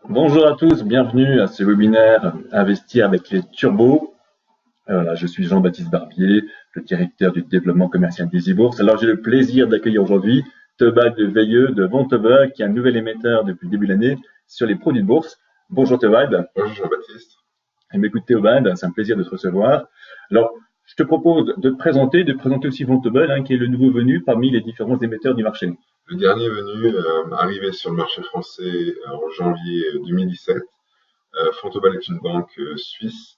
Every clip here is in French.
Bonjour à tous, bienvenue à ce webinaire Investir avec les turbos. Voilà, je suis Jean-Baptiste Barbier, le directeur du développement commercial d'EasyBourse. Alors j'ai le plaisir d'accueillir aujourd'hui Tobad Veilleux de Vontobel, qui est un nouvel émetteur depuis le début de l'année sur les produits de bourse. Bonjour Tobad. Bonjour Jean-Baptiste. Eh bien, écoute Tobad, c'est un plaisir de te recevoir. Alors, je te propose de présenter aussi Vontobel, qui est le nouveau venu parmi les différents émetteurs du marché. Le dernier venu, arrivé sur le marché français en janvier 2017. Vontobel est une banque suisse.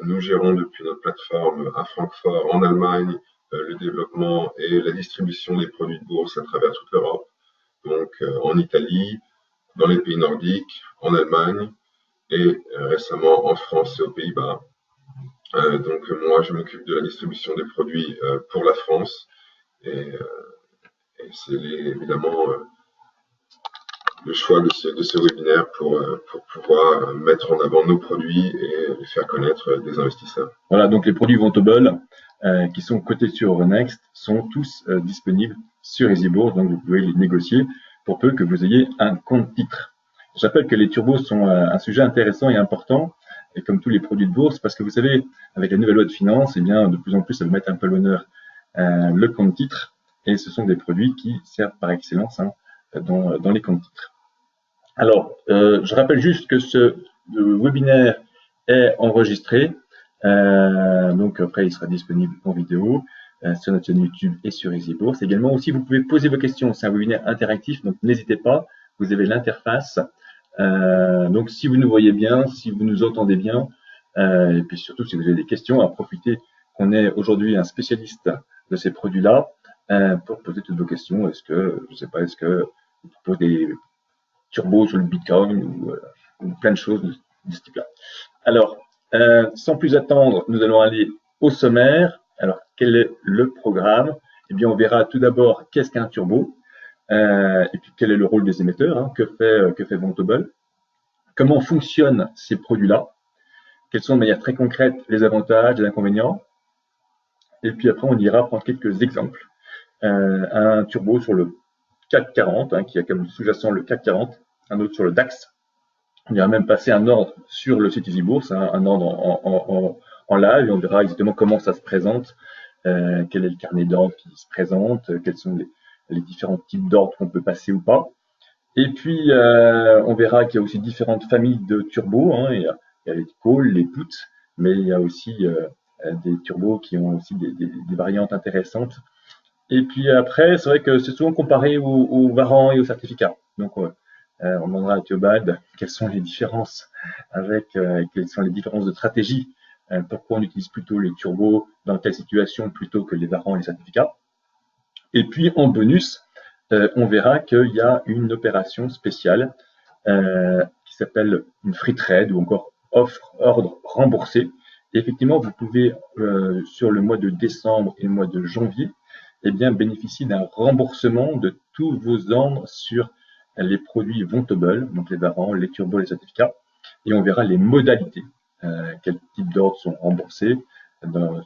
Nous gérons depuis notre plateforme à Francfort, en Allemagne, le développement et la distribution des produits de bourse à travers toute l'Europe. Donc en Italie, dans les pays nordiques, en Allemagne et récemment en France et aux Pays-Bas. Donc moi, je m'occupe de la distribution des produits pour la France. Et Et c'est évidemment le choix de ce webinaire pour pouvoir mettre en avant nos produits et les faire connaître des investisseurs. Voilà, donc les produits Vontobel qui sont cotés sur Euronext sont tous disponibles sur EasyBourse, donc vous pouvez les négocier pour peu que vous ayez un compte titre. J'appelle que les turbos sont un sujet intéressant et important, et comme tous les produits de bourse, parce que vous savez, avec la nouvelle loi de finances, eh bien, de plus en plus, ça va mettre un peu l'honneur le compte titre, et ce sont des produits qui servent par excellence dans les comptes titres. Alors, je rappelle juste que ce webinaire est enregistré. Donc après, il sera disponible en vidéo sur notre chaîne YouTube et sur EasyBourse. Également aussi, vous pouvez poser vos questions. C'est un webinaire interactif, donc n'hésitez pas. Vous avez l'interface. Donc si vous nous voyez bien, si vous nous entendez bien, et puis surtout si vous avez des questions, à profiter qu'on est aujourd'hui un spécialiste de ces produits-là pour poser toutes vos questions. Est-ce que, je sais pas, est-ce que vous proposez des turbos sur le Bitcoin ou plein de choses de ce type-là. Alors, sans plus attendre, nous allons aller au sommaire. Alors, quel est le programme? Eh bien, on verra tout d'abord qu'est-ce qu'un turbo, et puis quel est le rôle des émetteurs, que fait Vontobel, comment fonctionnent ces produits-là, quels sont de manière très concrète les avantages et les inconvénients, et puis après, on ira prendre quelques exemples. Un turbo sur le CAC 40, qui a comme sous-jacent le CAC 40, un autre sur le DAX. On ira même passer un ordre sur le site EasyBourse, un ordre en live, et on verra exactement comment ça se présente, quel est le carnet d'ordre qui se présente, quels sont les différents types d'ordres qu'on peut passer ou pas. Et puis, on verra qu'il y a aussi différentes familles de turbos. Il y a les calls, les puts, mais il y a aussi des turbos qui ont aussi des variantes intéressantes. Et puis après, c'est vrai que c'est souvent comparé aux varants et aux certificats. Donc, on demandera à Théobald quelles sont les différences quelles sont les différences de stratégie. Pourquoi on utilise plutôt les turbos dans telle situation plutôt que les varants et les certificats. Et puis en bonus, on verra qu'il y a une opération spéciale qui s'appelle une free trade ou encore ordre remboursé. Et effectivement, vous pouvez sur le mois de décembre et le mois de janvier, eh bien, bénéficier d'un remboursement de tous vos ordres sur les produits Vontobel, donc les varants, les turbos, les certificats, et on verra les modalités, quels types d'ordres sont remboursés,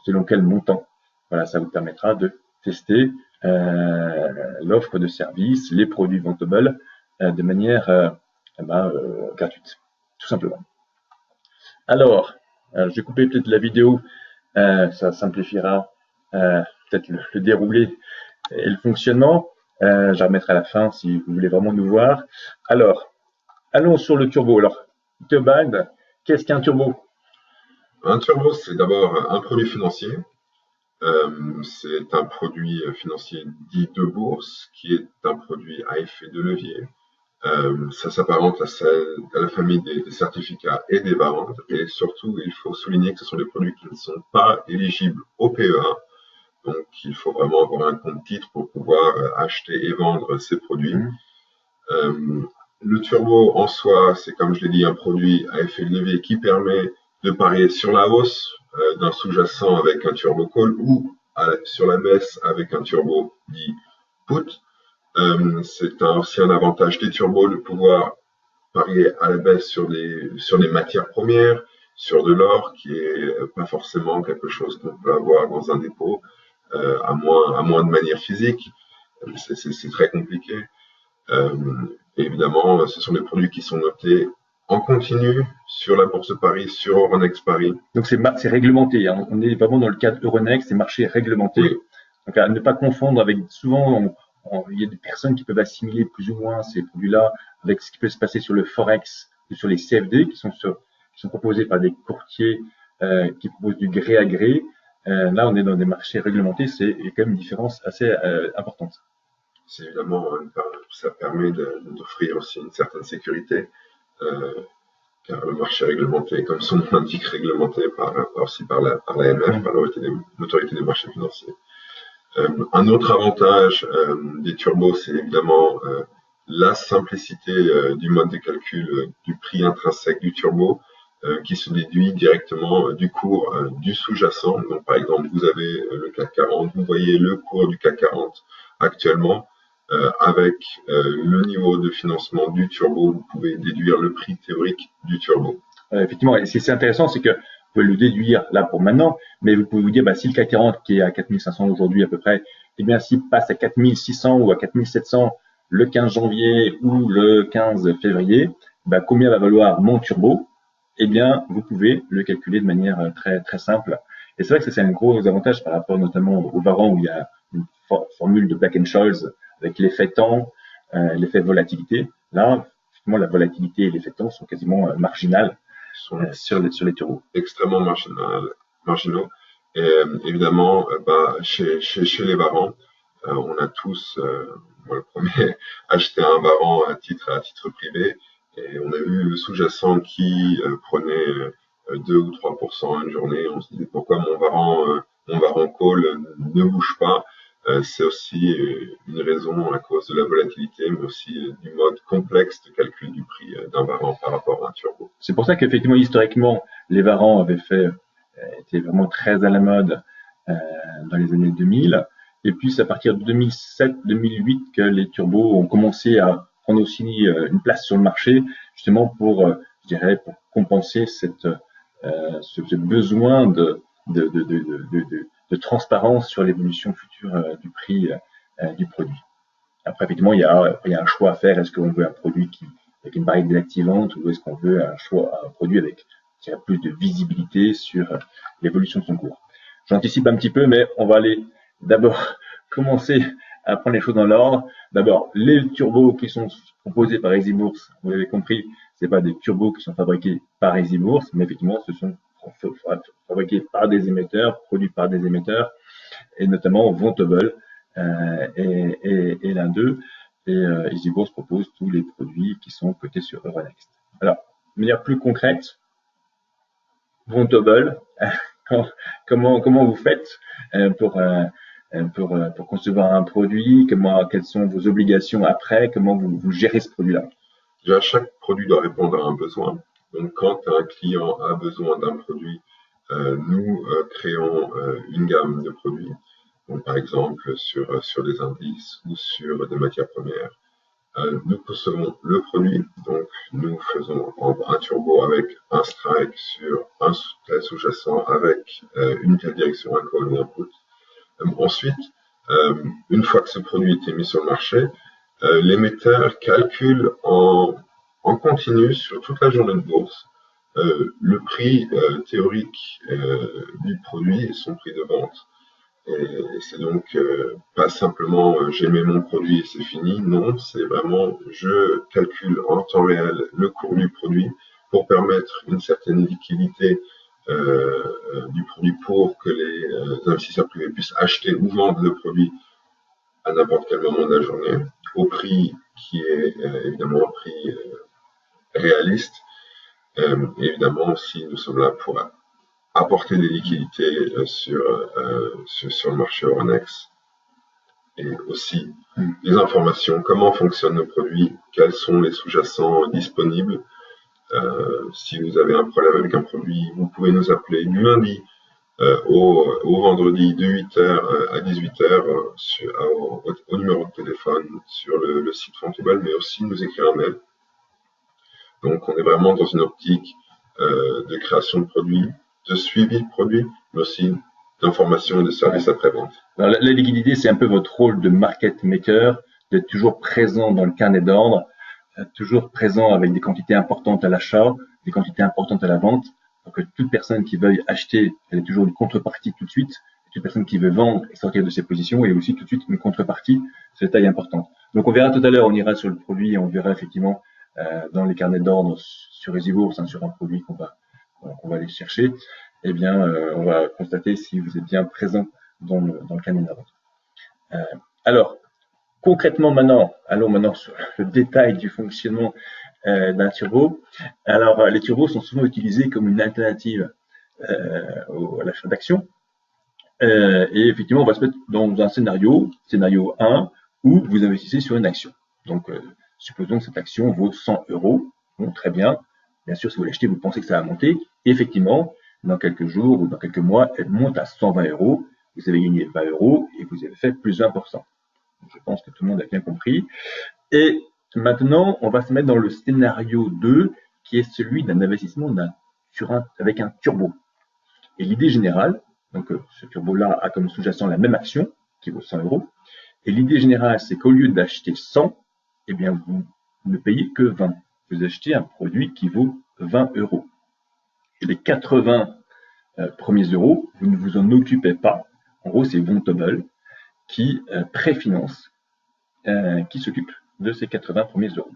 selon quel montant. Voilà, ça vous permettra de tester l'offre de service, les produits Vontobel, de manière gratuite, tout simplement. Alors, je vais couper peut-être la vidéo, ça simplifiera peut-être le déroulé et le fonctionnement. Je la remettrai à la fin si vous voulez vraiment nous voir. Alors, allons sur le turbo. Alors, Théobald, qu'est-ce qu'un turbo? Un turbo, c'est d'abord un produit financier. C'est un produit financier dit de bourse, qui est un produit à effet de levier. Ça s'apparente à la famille des certificats et des varants. Et surtout, il faut souligner que ce sont des produits qui ne sont pas éligibles au PEA. Donc, il faut vraiment avoir un compte titre pour pouvoir acheter et vendre ces produits. Le turbo en soi, c'est comme je l'ai dit, un produit à effet de levier qui permet de parier sur la hausse d'un sous-jacent avec un turbo call ou sur la baisse avec un turbo dit put. C'est aussi un avantage des turbos de pouvoir parier à la baisse sur des matières premières, sur de l'or, qui est pas forcément quelque chose qu'on peut avoir dans un dépôt, à moins de manière physique. C'est très compliqué. Évidemment, ce sont des produits qui sont notés en continu sur la Bourse de Paris, sur Euronext Paris. Donc c'est réglementé, hein. On est vraiment dans le cadre Euronext, c'est marché réglementé. Oui. Donc à ne pas confondre avec, souvent il y a des personnes qui peuvent assimiler plus ou moins ces produits-là avec ce qui peut se passer sur le Forex ou sur les CFD qui sont proposés par des courtiers qui proposent du gré à gré. Là, on est dans des marchés réglementés, il y a quand même une différence assez importante. C'est évidemment, ça permet d'offrir aussi une certaine sécurité, car le marché réglementé, comme son nom l'indique, réglementé aussi par l'AMF, par l'autorité des marchés financiers. Un autre avantage des turbos, c'est évidemment la simplicité du mode de calcul du prix intrinsèque du turbo, qui se déduit directement du cours du sous-jacent. Donc, par exemple, vous avez le CAC 40, vous voyez le cours du CAC 40 actuellement, avec le niveau de financement du turbo, vous pouvez déduire le prix théorique du turbo. Effectivement, et c'est intéressant, c'est que vous pouvez le déduire là pour maintenant, mais vous pouvez vous dire, si le CAC 40 qui est à 4500 aujourd'hui à peu près, eh bien s'il passe à 4600 ou à 4700 le 15 janvier ou le 15 février, combien va valoir mon turbo? Eh bien, vous pouvez le calculer de manière très très simple. Et c'est vrai que c'est un gros avantage par rapport notamment au Varan où il y a une formule de Black-Scholes avec l'effet temps, l'effet volatilité. Là, effectivement, la volatilité et l'effet temps sont quasiment marginales sur les turbos. Extrêmement marginaux. Et évidemment, chez les Varans, on a tous, moi le premier, acheté un Varan à titre privé. Et on a vu le sous-jacent qui prenait 2 ou 3% une journée. On se disait pourquoi mon Varan call ne bouge pas. C'est aussi une raison à cause de la volatilité, mais aussi du mode complexe de calcul du prix d'un Varan par rapport à un turbo. C'est pour ça qu'effectivement, historiquement, les Varans étaient vraiment très à la mode dans les années 2000. Et puis, c'est à partir de 2007-2008 que les turbos ont commencé à prendre aussi une place sur le marché, justement pour compenser ce besoin de transparence sur l'évolution future du prix du produit. Après, effectivement, il y a un choix à faire. Est-ce qu'on veut un produit avec une barrière désactivante ou est-ce qu'on veut un produit avec plus de visibilité sur l'évolution de son cours? J'anticipe un petit peu, mais on va aller d'abord commencer à prendre les choses dans l'ordre. D'abord, les turbos qui sont proposés par EasyBourse, vous l'avez compris, c'est pas des turbos qui sont fabriqués par EasyBourse, mais effectivement, ce sont fabriqués par des émetteurs, produits par des émetteurs, et notamment Vontobel et l'un d'eux. Et EasyBourse propose tous les produits qui sont cotés sur Euronext. Alors, de manière plus concrète, Vontobel, comment vous faites pour concevoir un produit, quelles sont vos obligations après, comment vous gérez ce produit-là? Déjà, chaque produit doit répondre à un besoin. Donc, quand un client a besoin d'un produit, nous créons une gamme de produits. Donc, par exemple, sur des indices ou sur des matières premières. Nous concevons le produit. Donc, nous faisons un turbo avec un strike sur un sous-jacent avec une telle direction, un call ou un put. Ensuite, une fois que ce produit est mis sur le marché, l'émetteur calcule en continu sur toute la journée de bourse le prix théorique du produit et son prix de vente. Et c'est donc pas simplement j'émets mon produit et c'est fini. Non, c'est vraiment je calcule en temps réel le cours du produit pour permettre une certaine liquidité du produit pour que les investisseurs privés puissent acheter ou vendre le produit à n'importe quel moment de la journée au prix qui est évidemment un prix réaliste. Évidemment aussi, nous sommes là pour apporter des liquidités sur le marché Euronext et aussi des informations, comment fonctionnent nos produits, quels sont les sous-jacents disponibles. Si vous avez un problème avec un produit, vous pouvez nous appeler du lundi au vendredi de 8h à 18h au numéro de téléphone sur le site Fontobel, mais aussi nous écrire un mail. Donc on est vraiment dans une optique de création de produits, de suivi de produits, mais aussi d'information et de services après-vente. La liquidité, c'est un peu votre rôle de market maker, d'être toujours présent dans le carnet d'ordre toujours présent avec des quantités importantes à l'achat, des quantités importantes à la vente, pour que toute personne qui veuille acheter, elle ait toujours une contrepartie tout de suite, et toute personne qui veut vendre et sortir de ses positions, ait aussi tout de suite une contrepartie de taille importante. Donc on verra tout à l'heure, on ira sur le produit et on verra effectivement dans les carnets d'ordre sur EasyBourse, sur un produit qu'on va aller chercher, eh bien on va constater si vous êtes bien présent dans le carnet d'ordre. Alors, concrètement maintenant, allons maintenant sur le détail du fonctionnement d'un turbo. Alors, les turbos sont souvent utilisés comme une alternative à l'achat d'actions. Et effectivement, on va se mettre dans un scénario 1, où vous investissez sur une action. Donc, supposons que cette action vaut 100 €. Bon, très bien. Bien sûr, si vous l'achetez, vous pensez que ça va monter. Et effectivement, dans quelques jours ou dans quelques mois, elle monte à 120 €. Vous avez gagné 20 € et vous avez fait plus 20%. Je pense que tout le monde a bien compris. Et maintenant, on va se mettre dans le scénario 2, qui est celui d'un investissement avec un turbo. Et l'idée générale, donc ce turbo-là a comme sous-jacent la même action, qui vaut 100 €. Et l'idée générale, c'est qu'au lieu d'acheter 100, eh bien, vous ne payez que 20. Vous achetez un produit qui vaut 20 €. Et les 80 premiers euros, vous ne vous en occupez pas. En gros, c'est Vontobel qui préfinance, qui s'occupe de ces 80 premiers euros.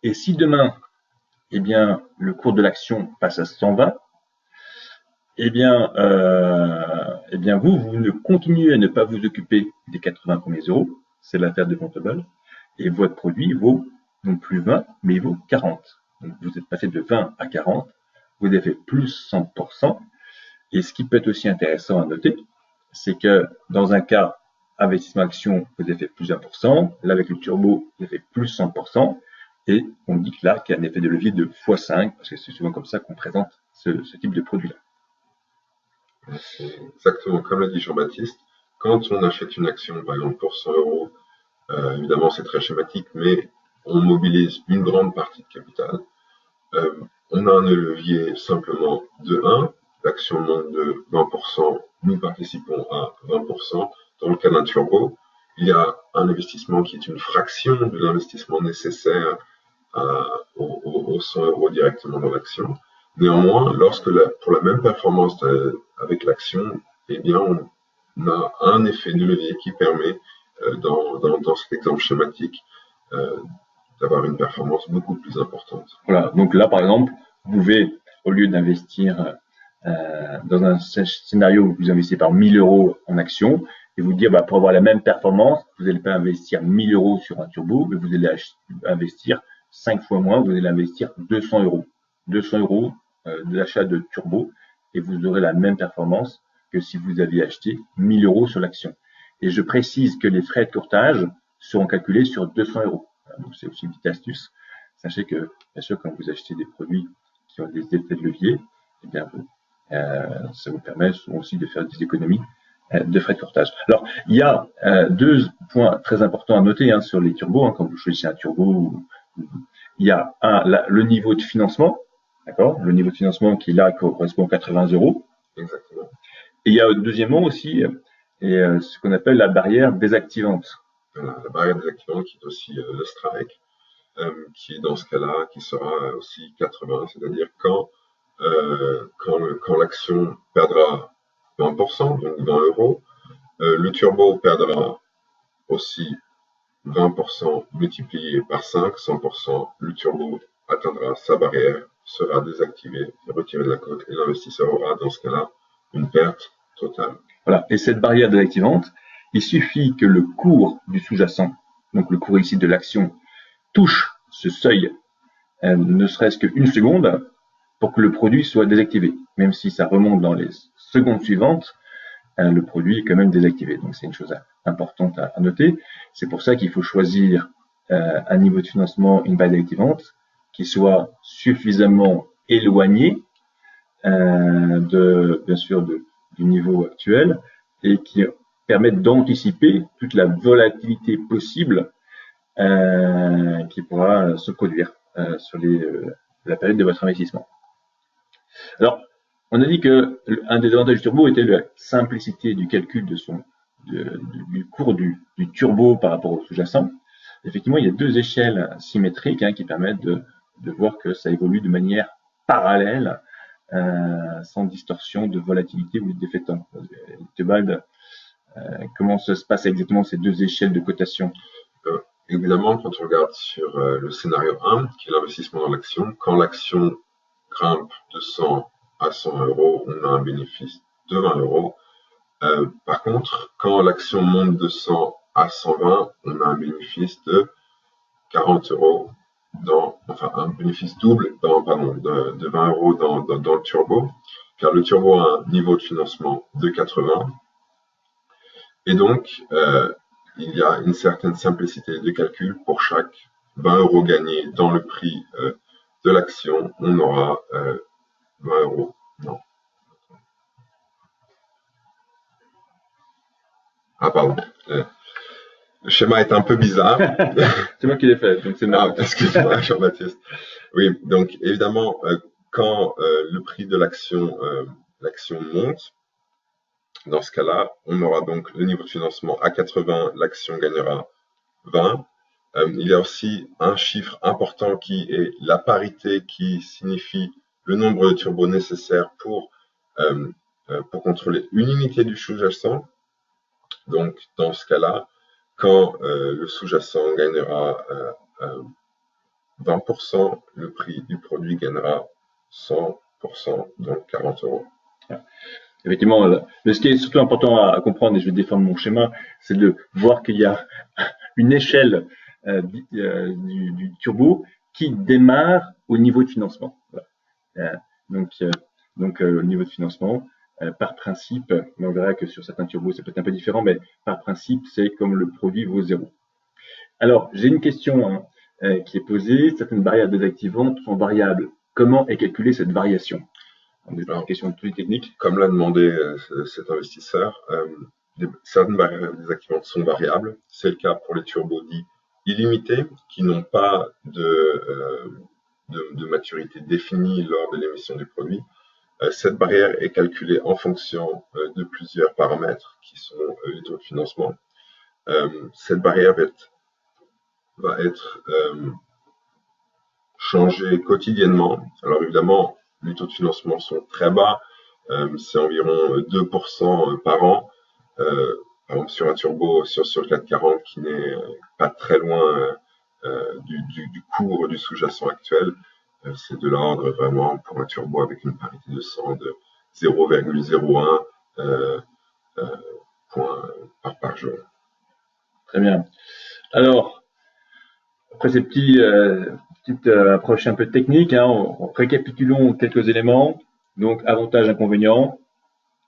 Et si demain, eh bien, le cours de l'action passe à 120, eh bien, vous ne continuez à ne pas vous occuper des 80 premiers euros, c'est l'affaire de Vontobel, et votre produit vaut non plus 20, mais il vaut 40. Donc, vous êtes passé de 20 à 40, vous avez fait plus 100%. Et ce qui peut être aussi intéressant à noter, c'est que dans un cas, investissement action, vous avez fait plus 1%, là avec le turbo, vous avez fait plus 100%, et on dit que là, qu'il y a un effet de levier de x5, parce que c'est souvent comme ça qu'on présente ce type de produit-là. C'est exactement comme l'a dit Jean-Baptiste. Quand on achète une action, par exemple pour 100 €, évidemment c'est très schématique, mais on mobilise une grande partie de capital. On a un levier simplement de 1, l'action monte de 20%, nous participons à 20%. Dans le cas d'un turbo, il y a un investissement qui est une fraction de l'investissement nécessaire aux 100 € directement dans l'action. Néanmoins, pour la même performance avec l'action, eh bien, on a un effet de levier qui permet, dans cet exemple schématique, d'avoir une performance beaucoup plus importante. Voilà, donc là, par exemple, vous pouvez, au lieu d'investir dans un scénario où vous investissez par 1000 € en action, et vous dire, pour avoir la même performance, vous n'allez pas investir 1000 € sur un turbo, mais vous allez investir 5 fois moins, vous allez investir 200 €. 200 € de l'achat de turbo, et vous aurez la même performance que si vous aviez acheté 1000 € sur l'action. Et je précise que les frais de courtage seront calculés sur 200 €. Donc c'est aussi une petite astuce. Sachez que, bien sûr, quand vous achetez des produits qui ont des effets de levier, eh bien, ça vous permet aussi de faire des économies de frais de courtage. Alors, il y a deux points très importants à noter sur les turbos. Quand vous choisissez un turbo, il y a le niveau de financement, d'accord, le niveau de financement qui là correspond à 80 €. Exactement. Et il y a deuxièmement aussi ce qu'on appelle la barrière désactivante. Voilà, la barrière désactivante qui est aussi le strike, qui dans ce cas-là, qui sera aussi 80, c'est-à-dire quand l'action perdra 20%, donc 20 €, le turbo perdra aussi 20% multiplié par 5, 100%, le turbo atteindra sa barrière, sera désactivé, retiré de la cote, et l'investisseur aura dans ce cas-là une perte totale. Voilà, et cette barrière désactivante, il suffit que le cours du sous-jacent, donc le cours ici de l'action, touche ce seuil, ne serait-ce qu'une seconde, pour que le produit soit désactivé. Même si ça remonte dans les secondes suivantes, le produit est quand même désactivé. Donc c'est une chose importante à noter. C'est pour ça qu'il faut choisir un niveau de financement, une barrière désactivante, qui soit suffisamment éloigné bien sûr du niveau actuel, et qui permette d'anticiper toute la volatilité possible qui pourra se produire sur la période de votre investissement. Alors, on a dit que un des avantages du turbo était la simplicité du calcul du cours du turbo par rapport au sous-jacent. effectivement, il y a deux échelles symétriques qui permettent de voir que ça évolue de manière parallèle, sans distorsion de volatilité ou d'effet de temps. Théobald, comment ça se passe exactement ces deux échelles de cotation? Évidemment, quand on regarde sur le scénario 1, qui est l'investissement dans l'action, quand l'action grimpe de 100 à 100 euros, on a un bénéfice de 20 euros. Par contre, quand l'action monte de 100 à 120, on a un bénéfice de 40 euros, enfin un bénéfice double de 20 euros dans le turbo, car le turbo a un niveau de financement de 80. Et donc, il y a une certaine simplicité de calcul. Pour chaque 20 euros gagnés dans le prix de l'action, on aura 20 euros. Non. Ah, pardon. Le schéma est un peu bizarre. C'est moi qui l'ai fait, donc c'est normal. Excuse-moi, Jean-Baptiste. Oui, donc évidemment, quand le prix de l'action monte, dans ce cas-là, on aura donc le niveau de financement à 80, l'action gagnera 20. Il y a aussi un chiffre important qui est la parité, qui signifie le nombre de turbos nécessaires pour contrôler une unité du sous-jacent. Donc, dans ce cas-là, quand le sous-jacent gagnera 20%, le prix du produit gagnera 100%, donc 40 euros. Effectivement, ce qui est surtout important à comprendre, et je vais défendre mon schéma, c'est de voir qu'il y a une échelle du turbo qui démarre au niveau de financement. Voilà. Donc, au niveau de financement, par principe, on verra que sur certains turbos, c'est peut-être un peu différent, mais par principe, c'est comme le produit vaut 0. Alors, j'ai une question qui est posée. Certaines barrières désactivantes sont variables. Comment est calculée cette variation? Des questions plus techniques. Comme l'a demandé cet investisseur, certaines barrières désactivantes sont variables. C'est le cas pour les turbos dits illimités, qui n'ont pas de maturité définie lors de l'émission du produit. Cette barrière est calculée en fonction de plusieurs paramètres qui sont les taux de financement. Cette barrière va être changée quotidiennement. Alors évidemment, les taux de financement sont très bas, c'est environ 2% par an. Par exemple, sur un turbo, sur le 440 qui n'est pas très loin du cours du sous-jacent actuel, c'est de l'ordre vraiment pour un turbo avec une parité de 100 de 0,01 points par jour. Très bien. Alors, après ces petites approches un peu techniques, récapitulons quelques éléments. Donc, avantages, inconvénients.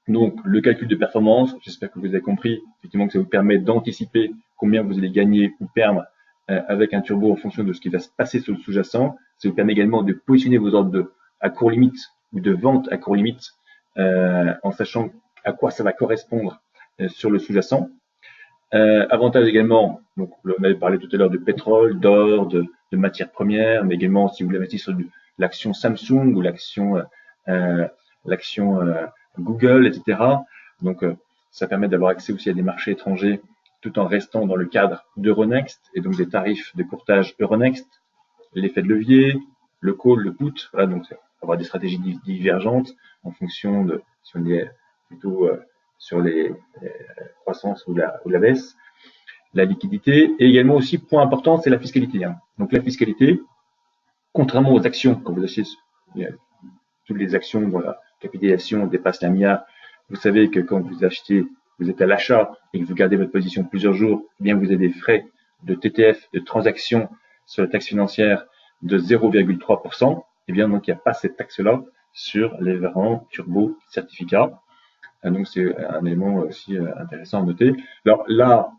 Donc, le calcul de performance. J'espère que vous avez compris, effectivement, que ça vous permet d'anticiper combien vous allez gagner ou perdre avec un turbo en fonction de ce qui va se passer sur le sous-jacent. Ça vous permet également de positionner vos ordres à court limite ou de vente à court limite en sachant à quoi ça va correspondre sur le sous-jacent. Avantage également, donc on avait parlé tout à l'heure de pétrole, d'or, de matières premières, mais également si vous voulez investir sur l'action Samsung ou l'action Google, etc. Donc ça permet d'avoir accès aussi à des marchés étrangers tout en restant dans le cadre d'Euronext et donc des tarifs de courtage Euronext, l'effet de levier, le call, le put, voilà, donc avoir des stratégies divergentes en fonction de si on est plutôt sur les croissances ou la baisse, la liquidité, et également aussi, point important, c'est la fiscalité. Donc la fiscalité, contrairement aux actions, quand vous achetez toutes les actions dont la capitalisation dépasse $1 milliard, vous savez que quand vous achetez, vous êtes à l'achat et que vous gardez votre position plusieurs jours, eh bien vous avez des frais de TTF, de transaction sur la taxe financière de 0,3%, eh bien donc il n'y a pas cette taxe-là sur les variants turbo certificats. Donc c'est un élément aussi intéressant à noter. Alors la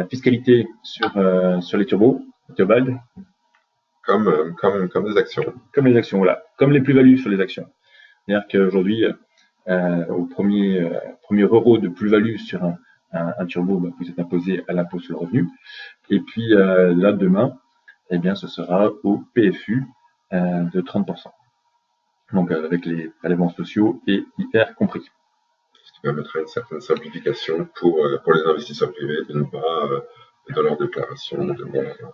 fiscalité sur les turbos, Théobald. Comme des actions. Comme les actions, voilà. Comme les plus-values sur les actions. C'est-à-dire qu'aujourd'hui, au premier euro de plus-value sur un turbo, vous êtes imposé à l'impôt sur le revenu. Et puis là, demain, eh bien, ce sera au PFU de 30%. Donc avec les prélèvements sociaux et IR compris. Ce qui permettra une certaine simplification pour les investisseurs privés de ne pas dans leur déclaration.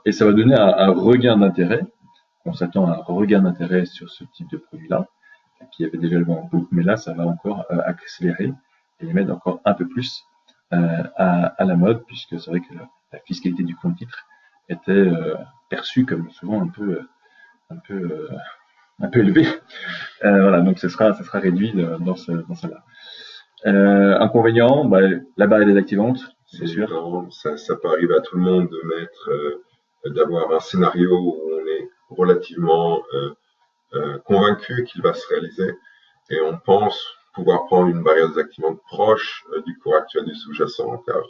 Et ça va donner un regain d'intérêt. On s'attend à un regain d'intérêt sur ce type de produit-là, qui avait déjà le vent en poupe, mais là, ça va encore accélérer et les mettre encore un peu plus à la mode, puisque c'est vrai que la fiscalité du compte titre était perçue comme souvent un peu élevée. Voilà, donc ça sera réduit dans celle-là. Inconvénient, la barrière désactivante, c'est sûr. Ça peut arriver à tout le monde d'avoir un scénario où on est relativement convaincu qu'il va se réaliser et on pense pouvoir prendre une barrière désactivante proche du cours actuel du sous-jacent, car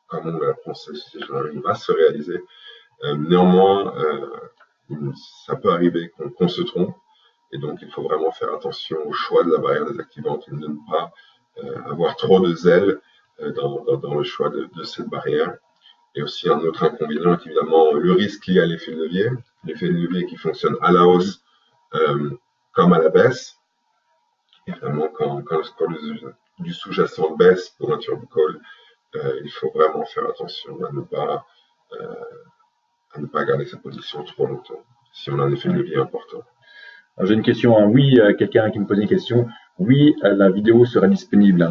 comme on l'a pensé, ce scénario va se réaliser. Néanmoins, ça peut arriver qu'on se trompe et donc il faut vraiment faire attention au choix de la barrière désactivante et de ne pas avoir trop de zèle dans le choix de cette barrière. Et aussi un autre inconvénient est évidemment le risque lié à l'effet de levier qui fonctionne à la hausse comme à la baisse. Évidemment, quand le score du sous-jacent baisse pour un turbo call, il faut vraiment faire attention à ne pas garder sa position trop longtemps si on a un effet de levier important. J'ai une question. Oui, quelqu'un qui me posait une question. Oui, la vidéo sera disponible.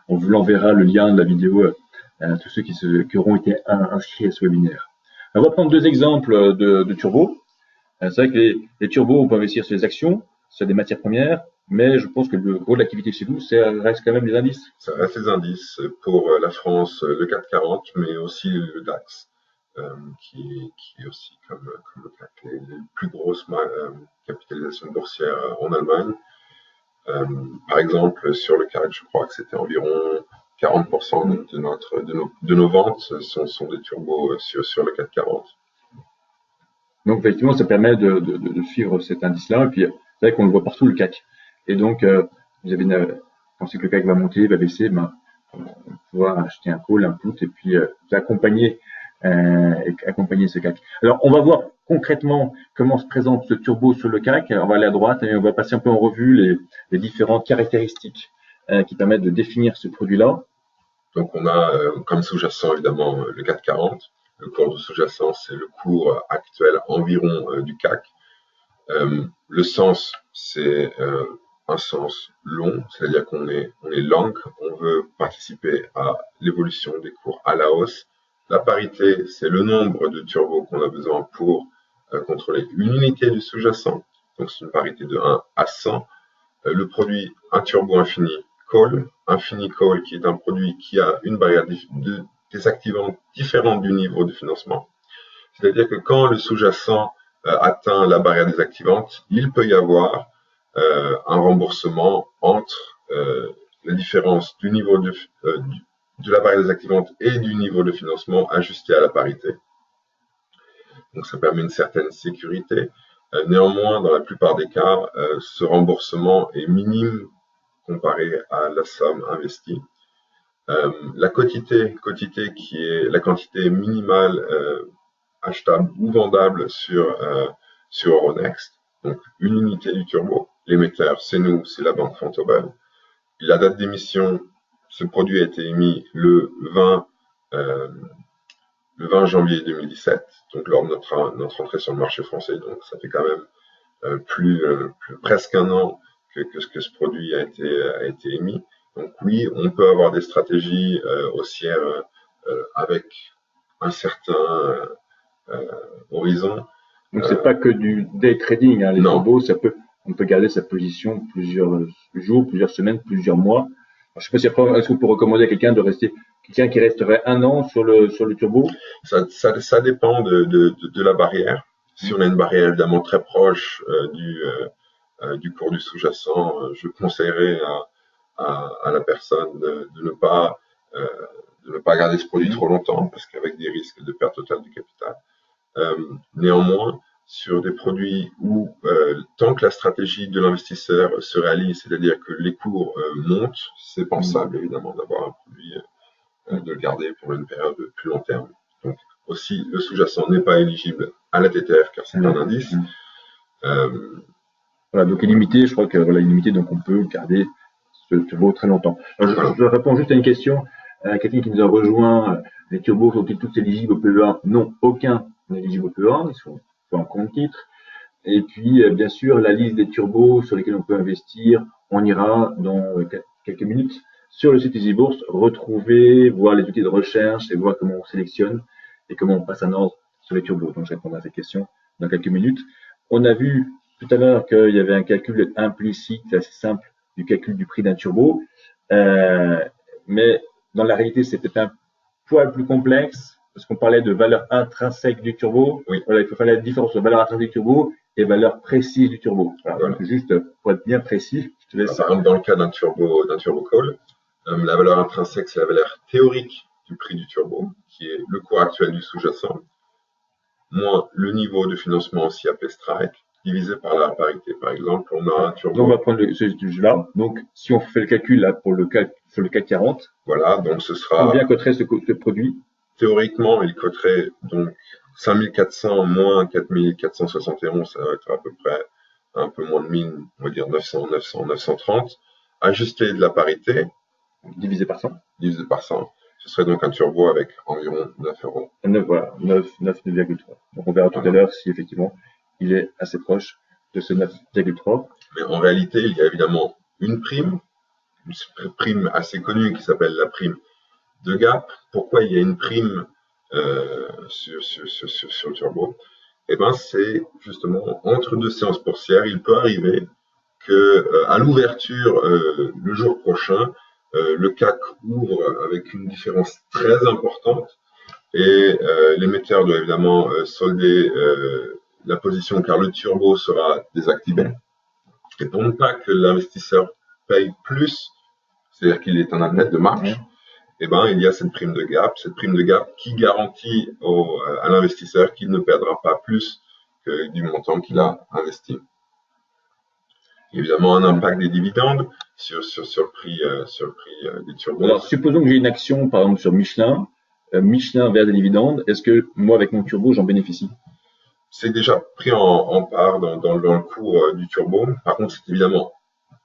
On vous l'enverra, le lien de la vidéo, à tous ceux qui auront été inscrits à ce webinaire. On va prendre deux exemples de turbos. C'est vrai que les turbos, on peut investir sur les actions, sur des matières premières, mais je pense que le gros de l'activité chez vous, ça reste quand même les indices. Ça reste les indices pour la France, le CAC 40, mais aussi le DAX, qui est aussi comme le CAC, les plus grosses capitalisations boursières en Allemagne. Par exemple, sur le CAC, je crois que c'était environ 40% de nos ventes sont des turbos sur le CAC 40. Donc, effectivement, ça permet de suivre cet indice-là. Et puis, c'est vrai qu'on le voit partout, le CAC. Et donc, vous avez pensez que le CAC va monter, va baisser, on va pouvoir acheter un call, un put, et puis accompagner ce CAC. Alors, on va voir concrètement comment se présente ce turbo sur le CAC. On va aller à droite et on va passer un peu en revue les différentes caractéristiques qui permettent de définir ce produit-là. Donc, on a comme sous-jacent, évidemment, le CAC 40. Le cours de sous-jacent, c'est le cours actuel environ du CAC. Le sens, c'est un sens long, c'est-à-dire qu'on est long, on veut participer à l'évolution des cours à la hausse. La parité, c'est le nombre de turbos qu'on a besoin pour contrôler une unité du sous-jacent. Donc, c'est une parité de 1 à 100. Le produit, un turbo infini call, qui est un produit qui a une barrière désactivante différente du niveau de financement. C'est-à-dire que quand le sous-jacent atteint la barrière désactivante, il peut y avoir un remboursement entre la différence du niveau de la barrière désactivante et du niveau de financement ajusté à la parité. Donc ça permet une certaine sécurité. Néanmoins, dans la plupart des cas, ce remboursement est minime comparé à la somme investie. La quotité qui est la quantité minimale achetable ou vendable sur Euronext, donc une unité du turbo. L'émetteur, c'est nous, c'est la banque Vontobel. La date d'émission, ce produit a été émis le 20 janvier 2017, donc lors de notre entrée sur le marché français. Donc ça fait quand même presque un an que ce produit a été émis. Donc oui, on peut avoir des stratégies haussières avec un certain horizon. Donc c'est pas que du day trading, hein, les turbos, on peut garder sa position plusieurs jours, plusieurs semaines, plusieurs mois. Alors, je sais pas si après, est-ce que vous pouvez recommander à quelqu'un qui resterait un an sur le turbo? Ça dépend de la barrière. Si on a une barrière évidemment très proche du cours du sous-jacent, je conseillerais à la personne de ne pas garder ce produit trop longtemps, parce qu'avec des risques de perte totale du capital. Néanmoins, sur des produits où tant que la stratégie de l'investisseur se réalise, c'est-à-dire que les cours montent, c'est pensable évidemment d'avoir un produit, de le garder pour une période de plus long terme. Donc aussi, le sous-jacent n'est pas éligible à la TTF car c'est un indice. Voilà, donc illimité, je crois que voilà, illimité, donc on peut garder ce turbo très longtemps. Alors, je réponds juste à une question. Quelqu'un qui nous a rejoint, les turbos sont-ils tous éligibles au PEA? Non, aucun n'est éligible au PEA, ils sont pas en compte titre. Et puis, bien sûr, la liste des turbos sur lesquels on peut investir, on ira dans quelques minutes sur le site EasyBourse, retrouver, voir les outils de recherche et voir comment on sélectionne et comment on passe un ordre sur les turbos. Donc, je répondrai à ces questions dans quelques minutes. On a vu tout à l'heure qu'il y avait un calcul implicite assez simple du calcul du prix d'un turbo, mais dans la réalité, c'est peut-être un poil plus complexe parce qu'on parlait de valeur intrinsèque du turbo. Oui. Voilà, il faut faire la différence entre valeur intrinsèque du turbo et valeur précise du turbo. Voilà. Donc, juste pour être bien précis, je te laisse. Par exemple, dans le cas d'un turbo call, la valeur intrinsèque, c'est la valeur théorique du prix du turbo, qui est le cours actuel du sous-jacent, moins le niveau de financement aussi appelé strike, divisé par la parité. Par exemple, on a un turbo. Donc, on va prendre ce là. Donc, si on fait le calcul là pour le CAC 40. Voilà, donc ce sera. Combien coûterait ce produit? Théoriquement, il coûterait donc 5400 moins 4471, ça va être à peu près un peu moins de 1000, on va dire 900, 930, ajusté de la parité. Divisé par 100. Divisé par 100. Ce serait donc un turbo avec environ 9 euros. 9, voilà, 9,3. Donc on verra tout à l'heure si effectivement il est assez proche de ce 9,3. Mais en réalité, il y a évidemment une prime assez connue qui s'appelle la prime de gap. Pourquoi il y a une prime sur le turbo? Eh ben, c'est justement entre deux séances boursières, il peut arriver que à l'ouverture le jour prochain, le CAC ouvre avec une différence très importante et l'émetteur doit évidemment solder la position car le turbo sera désactivé. Et pour ne pas que l'investisseur paye plus, c'est-à-dire qu'il est en athlète de marge, eh ben, il y a cette prime de gap qui garantit à l'investisseur qu'il ne perdra pas plus que du montant qu'il a investi. Évidemment, un impact des dividendes sur le prix des turbos. Alors, supposons que j'ai une action, par exemple, sur Michelin. Michelin verse des dividendes. Est-ce que moi, avec mon turbo, j'en bénéficie? C'est déjà pris en part dans le cours du turbo. Par contre, c'est évidemment,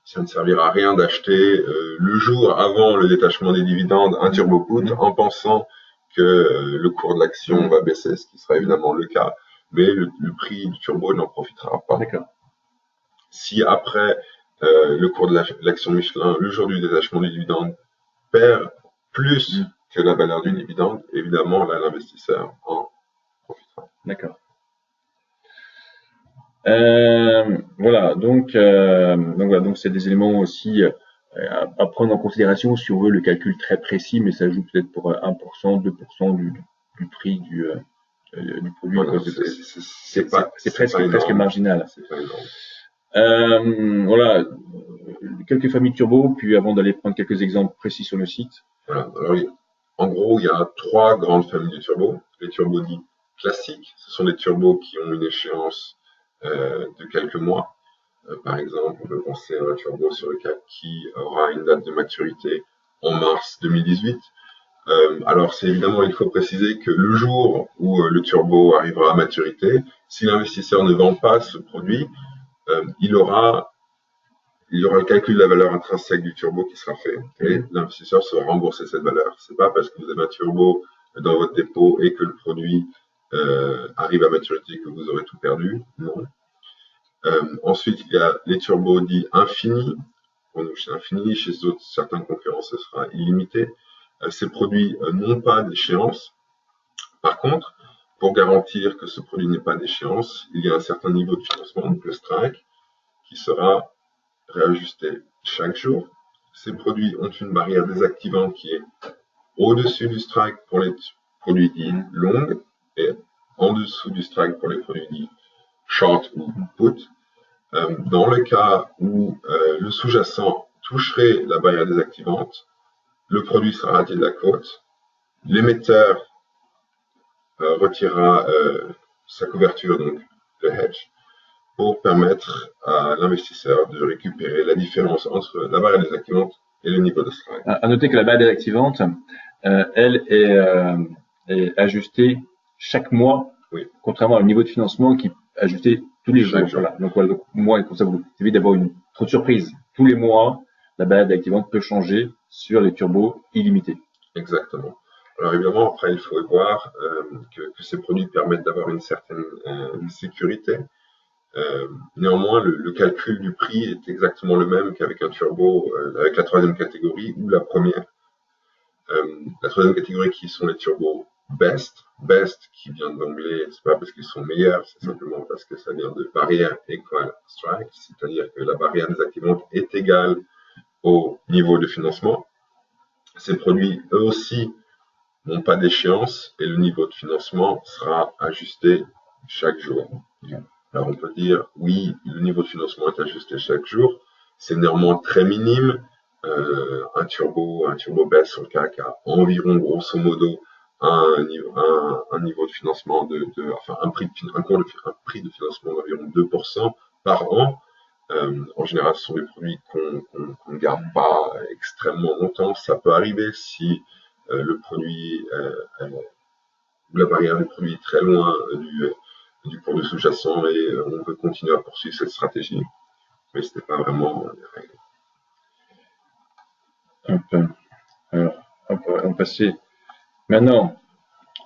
ça ne servira à rien d'acheter le jour avant le détachement des dividendes un turbo put en pensant que le cours de l'action va baisser, ce qui sera évidemment le cas. Mais le prix du turbo n'en profitera pas. D'accord. Si après le cours de l'action Michelin, le jour du détachement du dividende, perd plus que la valeur du dividende, évidemment, là, l'investisseur en profitera. D'accord. Voilà, donc c'est des éléments aussi à prendre en considération si on veut le calcul très précis, mais ça joue peut-être pour 1%, 2% du prix du produit. Voilà, c'est presque marginal. C'est pas énorme. Voilà, quelques familles turbo, puis avant d'aller prendre quelques exemples précis sur le site. Voilà, alors en gros, il y a trois grandes familles de turbos. Les turbos dits classiques, ce sont des turbos qui ont une échéance de quelques mois. Par exemple, on peut penser à un turbo sur le CAC qui aura une date de maturité en mars 2018. Alors, c'est évidemment, il faut préciser que le jour où le turbo arrivera à maturité, si l'investisseur ne vend pas ce produit, il y aura le calcul de la valeur intrinsèque du turbo qui sera fait et l'investisseur sera remboursé cette valeur. C'est pas parce que vous avez un turbo dans votre dépôt et que le produit arrive à maturité que vous aurez tout perdu. Non. Ensuite, il y a les turbos dits infinis. Pour nous, chez infini, chez certains concurrents, ce sera illimité. Ces produits n'ont pas d'échéance. Par contre, pour garantir que ce produit n'ait pas d'échéance, il y a un certain niveau de financement, donc le strike, qui sera réajusté chaque jour. Ces produits ont une barrière désactivante qui est au-dessus du strike pour les produits dits longs et en dessous du strike pour les produits dits short ou put. Dans le cas où le sous-jacent toucherait la barrière désactivante, le produit sera raté de la cote, l'émetteur retirera sa couverture, donc le hedge, pour permettre à l'investisseur de récupérer la différence entre la barrière désactivante et le niveau de strike. À noter que la barrière désactivante, elle est ajustée chaque mois, contrairement au niveau de financement qui est ajusté tous les jours. Voilà. Donc, moi, comme ça, vous évitez d'avoir trop de surprises. Tous les mois, la barrière désactivante peut changer sur les turbos illimités. Exactement. Alors évidemment, après, il faut voir que ces produits permettent d'avoir une certaine sécurité. Néanmoins, le calcul du prix est exactement le même qu'avec un turbo, avec la troisième catégorie ou la première. La troisième catégorie qui sont les turbos best. Best qui vient d'anglais, c'est pas parce qu'ils sont meilleurs, c'est simplement parce que ça vient de barrière equal strike, c'est-à-dire que la barrière désactivante est égale au niveau de financement. Ces produits, eux aussi, n'ont pas d'échéance et le niveau de financement sera ajusté chaque jour. Alors on peut dire, oui, le niveau de financement est ajusté chaque jour, c'est néanmoins très minime. Un turbo baisse sur le CAC a environ, grosso modo, un niveau de financement enfin un prix de financement d'environ 2% par an. En général, ce sont des produits qu'on ne garde pas extrêmement longtemps. Ça peut arriver si le produit, la barrière du produit est très loin du cours de sous-jacent et on veut continuer à poursuivre cette stratégie. Mais ce n'est pas vraiment la règle. Alors, on va passer. Maintenant,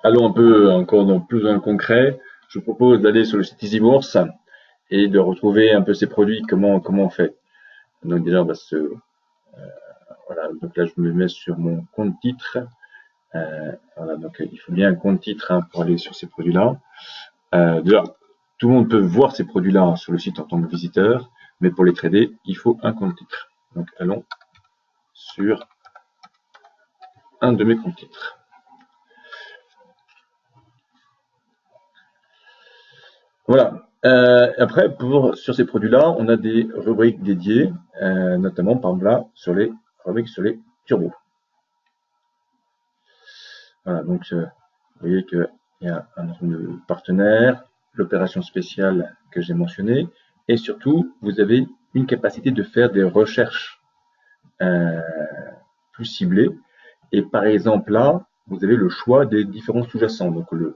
allons un peu encore plus dans le concret. Je vous propose d'aller sur le site EasyBourse et de retrouver un peu ces produits, comment on fait. Donc déjà, on va voilà, donc là, je me mets sur mon compte titre. Voilà, donc il faut bien un compte titre pour aller sur ces produits-là. Déjà, tout le monde peut voir ces produits-là sur le site en tant que visiteur, mais pour les trader, il faut un compte titre. Donc allons sur un de mes comptes titres. Voilà. Après, sur ces produits-là, on a des rubriques dédiées, notamment par exemple là, sur les rubriques sur les turbos. Voilà, donc vous voyez qu'il y a un nombre de partenaires, l'opération spéciale que j'ai mentionnée, et surtout, vous avez une capacité de faire des recherches plus ciblées. Et par exemple là, vous avez le choix des différents sous-jacents. Donc le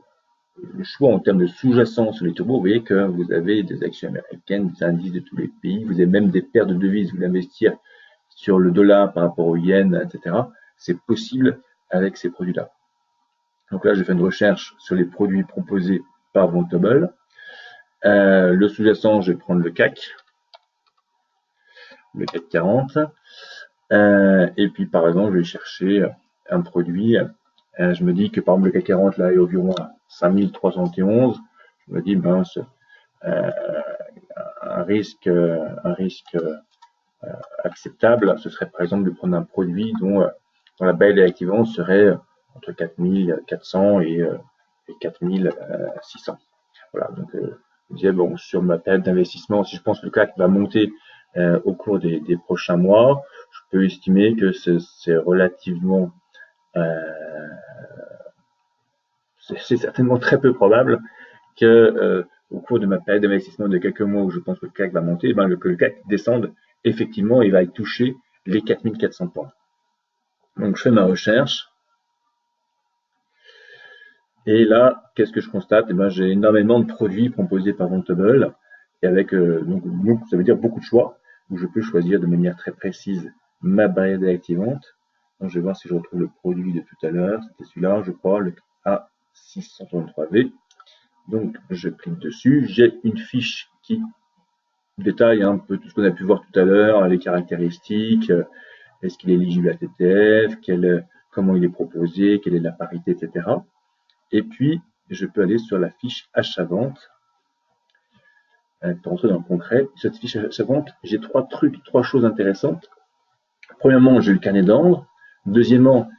choix en termes de sous-jacents sur les turbos, vous voyez que vous avez des actions américaines, des indices de tous les pays, vous avez même des paires de devises, vous voulez investir sur le dollar par rapport au yen, etc. C'est possible avec ces produits-là. Donc là, j'ai fait une recherche sur les produits proposés par Vontobel. Le sous-jacent, je vais prendre le CAC 40. Et puis, par exemple, je vais chercher un produit. Je me dis que, par exemple, le CAC 40, là, est environ à 5311. Je me dis, ben, un risque acceptable, ce serait, par exemple, de prendre un produit dont la barrière d'activation serait entre 4400 et 4600. Voilà, donc je disais, bon, sur ma période d'investissement, si je pense que le CAC va monter au cours des prochains mois, je peux estimer que c'est relativement, c'est certainement très peu probable que au cours de ma période d'investissement de quelques mois où je pense que le CAC va monter, ben, que le CAC descende effectivement et va toucher les 4400 points. Donc je fais ma recherche. Et là, qu'est-ce que je constate? Eh ben, j'ai énormément de produits proposés par Vontobel, et avec donc, ça veut dire beaucoup de choix, où je peux choisir de manière très précise ma barrière désactivante. Donc, je vais voir si je retrouve le produit de tout à l'heure. C'était celui-là, je crois, le A633V. Donc, je clique dessus. J'ai une fiche qui détaille un peu tout ce qu'on a pu voir tout à l'heure, les caractéristiques, est-ce qu'il est éligible à TTF, comment il est proposé, quelle est la parité, etc. Et puis, je peux aller sur la fiche achat-vente. Pour rentrer dans le concret, cette fiche achat-vente, j'ai trois choses intéressantes. Premièrement, j'ai le carnet d'ordre. Deuxièmement,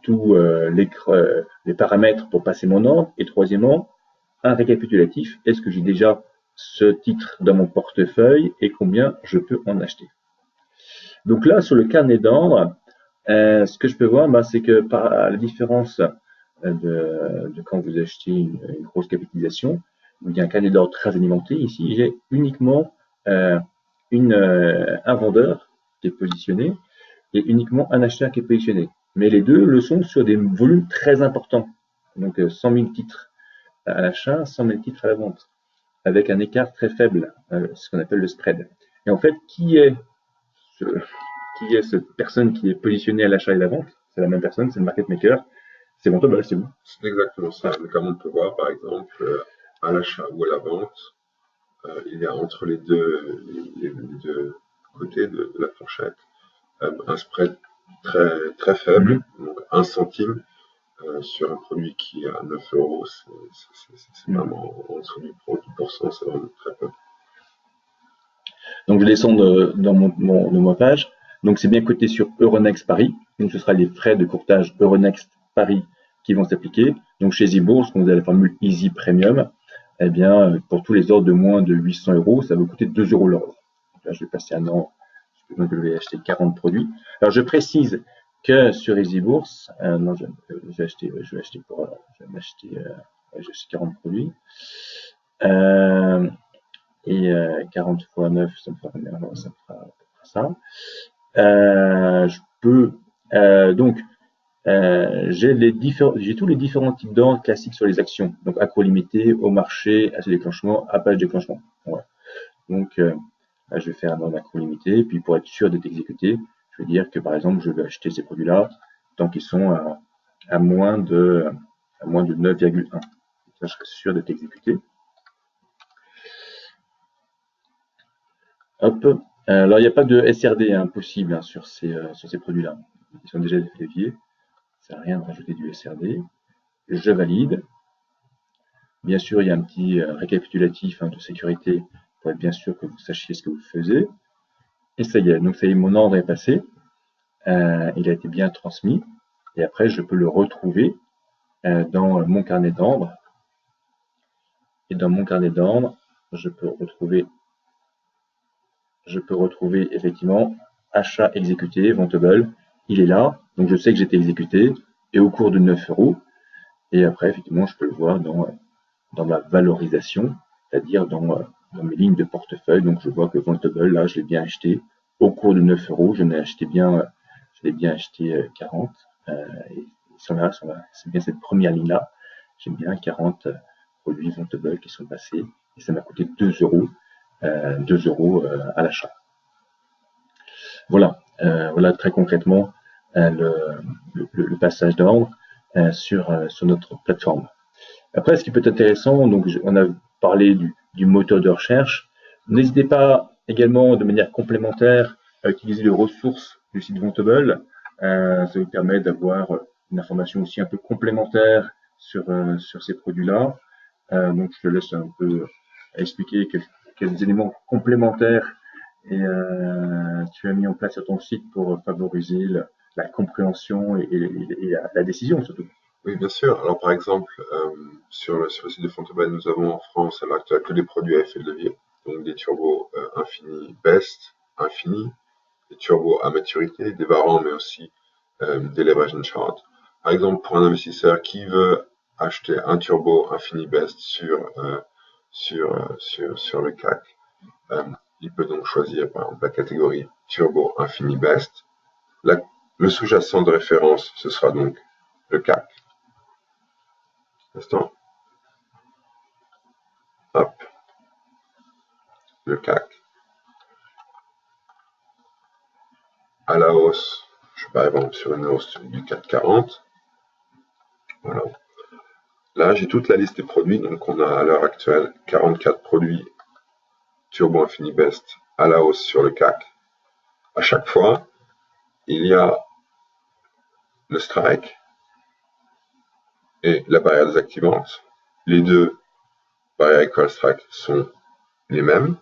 tous les paramètres pour passer mon ordre. Et troisièmement, un récapitulatif. Est-ce que j'ai déjà ce titre dans mon portefeuille et combien je peux en acheter? Donc là, sur le carnet d'ordre, ce que je peux voir, c'est que par la différence de quand vous achetez une grosse capitalisation, où il y a un carnet d'ordre très alimenté. Ici, j'ai uniquement un vendeur qui est positionné et uniquement un acheteur qui est positionné. Mais les deux le sont sur des volumes très importants. Donc 100 000 titres à l'achat, 100 000 titres à la vente, avec un écart très faible, ce qu'on appelle le spread. Et en fait, qui est cette personne qui est positionnée à l'achat et à la vente? c'est la même personne, c'est le market maker, c'est Vontobel, c'est vous. C'est exactement ça. Mais comme on peut voir, par exemple, à l'achat ou à la vente, il y a entre les deux côtés de la fourchette un spread très faible, donc 1 centime sur un produit qui est à 9 euros, c'est vraiment en dessous du 10%, c'est vraiment très peu. Donc je descends dans ma page. Donc c'est bien coté sur Euronext Paris. Donc ce sera les frais de courtage Euronext Paris qui vont s'appliquer. Donc chez eBourse, quand vous avez la formule Easy Premium, eh bien pour tous les ordres de moins de 800 euros, ça va coûter 2 euros l'ordre. Là je vais passer un an, donc je vais acheter 40 produits. Alors je précise que sur EasyBourse, non, je vais acheter 40 produits. Et 40 fois 9, ça me fera ça. Je peux donc j'ai tous les différents types d'ordres classiques sur les actions. Donc accro limité, au marché, à ce déclenchement, à page déclenchement. Voilà. Donc là, je vais faire un ordre accro limité, puis pour être sûr d'être exécuté, je vais dire que par exemple je vais acheter ces produits-là tant qu'ils sont à moins de 9,1. Ça, je serai sûr d'être exécuté. Hop. Alors, il n'y a pas de SRD possible sur ces produits-là. Ils sont déjà déviés. Ça sert à rien de rajouter du SRD. Je valide. Bien sûr, il y a un petit récapitulatif de sécurité pour être bien sûr que vous sachiez ce que vous faisiez. Et ça y est. Donc, ça y est, mon ordre est passé. Il a été bien transmis. Et après, je peux le retrouver dans mon carnet d'ordre. Et dans mon carnet d'ordre, je peux retrouver effectivement achat exécuté, Vontobel, il est là, donc je sais que j'étais exécuté, et au cours de 9 euros, et après effectivement je peux le voir dans ma valorisation, c'est-à-dire dans mes lignes de portefeuille, donc je vois que Vontobel, là je l'ai bien acheté, au cours de 9 euros, je l'ai bien acheté 40, et là, c'est bien cette première ligne-là, j'ai bien 40 produits Vontobel qui sont passés, et ça m'a coûté 2 euros à l'achat. Voilà, voilà très concrètement le passage d'ordre sur notre plateforme. Après, ce qui peut être intéressant, donc on a parlé du moteur de recherche. N'hésitez pas également de manière complémentaire à utiliser les ressources du site Vontobel. Ça vous permet d'avoir une information aussi un peu complémentaire sur ces produits-là. Donc je te laisse un peu expliquer quels éléments complémentaires tu as mis en place sur ton site pour favoriser la compréhension et la décision surtout. Oui, bien sûr. Alors, par exemple, sur le site de Vontobel, nous avons en France à l'heure actuelle que des produits à effet de levier, donc des turbos infini best, infini, des turbos à maturité, des varants, mais aussi des leverage chart. Par exemple, pour un investisseur qui veut acheter un turbo infini best sur le CAC, il peut donc choisir par exemple la catégorie turbo infini best. Le sous-jacent de référence, ce sera donc le CAC. Instant. Hop. Le CAC. À la hausse, je suis par exemple sur une hausse du CAC 40. Voilà. Là, j'ai toute la liste des produits. Donc, on a à l'heure actuelle 44 produits Turbo Infini Best à la hausse sur le CAC. À chaque fois, il y a le strike et la barrière désactivante. Les deux barrières et call strike sont les mêmes.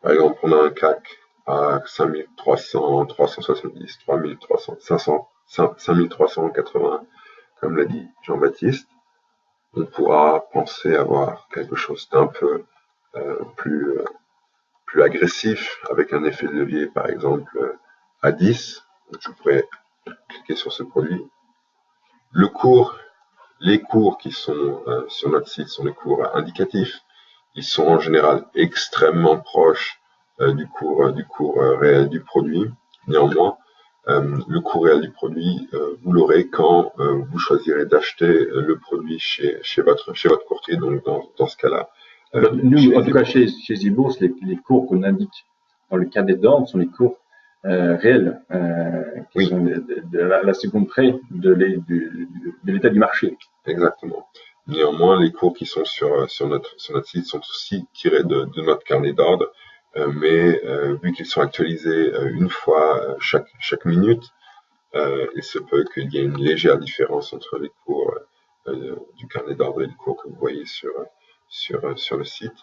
Par exemple, on a un CAC à 5300, 370, 3300, 500, 5380, comme l'a dit Jean-Baptiste. On pourra penser avoir quelque chose d'un peu plus agressif avec un effet de levier, par exemple à 10. Donc, je pourrais cliquer sur ce produit. Les cours qui sont sur notre site sont les cours indicatifs. Ils sont en général extrêmement proches du cours réel du produit. Néanmoins, le cours réel du produit, vous l'aurez quand vous choisirez d'acheter le produit chez votre courtier. Donc dans ce cas-là, nous, en tout cas chez eBourse, les cours qu'on indique dans le carnet d'ordre sont les cours réels, qui Oui, sont de la seconde près de l'état du marché. exactement. Néanmoins, les cours qui sont sur notre site sont aussi tirés de notre carnet d'ordre, mais vu qu'ils sont actualisés une fois chaque minute, il se peut qu'il y ait une légère différence entre les cours du carnet d'ordre et les cours que vous voyez sur le site.